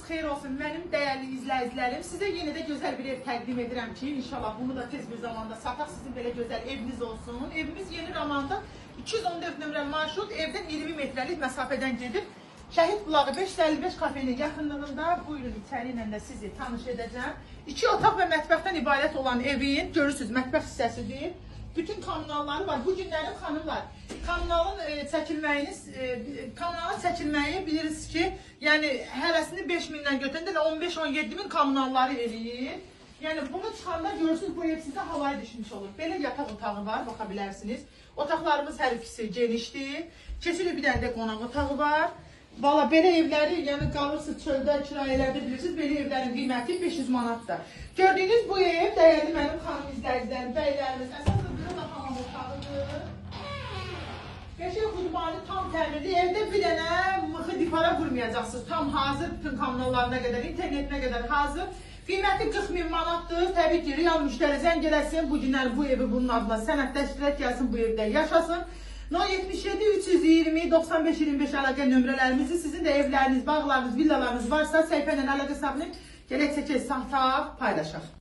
xeyir olsun mənim dəyərli izləyicilərim. Sizə yenə də gözəl bir ev təqdim edirəm ki, inşallah bunu da tez bir zamanda sataq, sizin belə gözəl eviniz olsun. Evimiz Yeni Ramanda 214 nömrəli marşrut evdən 20 metrəlik məsafədən gedir. Şəhid Bulağı 555 kafenin yaxınlığında. Buyurun, içəri ilə də sizi tanış edəcəm. 2 otaq və mətbəxdən ibarət olan evin, görürsünüz, mətbəx hissəsidir. Bütün kommunalları var. Bu günlərim xanımlar, kommunalın çəkilməyi bilirsiniz ki, yəni hərəsini 5.000-dən götürəndə 15-17 min kommunalları eləyir. Yəni bunu çıxanda görürsünüz, bu ev sizə havaya düşmüş olur. Belə yataq otağı var, baxa bilərsiniz. Otaqlarımız hər ikisi genişdir. Keçilir, bir dənə də qonaq otağı var. Valla belə evləri, yəni qalırsınız çöldə, kirayələrdə bilirsiniz, belə evlərin qiyməti 500 manatdır. Gördüyünüz bu ev, dəyərli mənim xanım izləyicilərim, bəylərimiz, əsasən burada da hamam otağıdır. Qəşəng qurbanı tam təmirli, evdə bir dənə mıxı dipara vurmayacaqsınız. Tam hazır, bütün kommunallarına qədər, internetinə qədər hazır. Qiyməti 40.000 manatdır. Təbii ki, real müştəri zəng eləsin, bu günlər bu evi bunun adına sənədləşdirək gəlsin, bu evdə yaşasın. 077 320 95 25 əlaqə nömrələrimizi, sizin də evləriniz, bağlarınız, villalarınız varsa səhifə ilə əlaqə saxlayın, gələk çəkək, sataq, paylaşaq.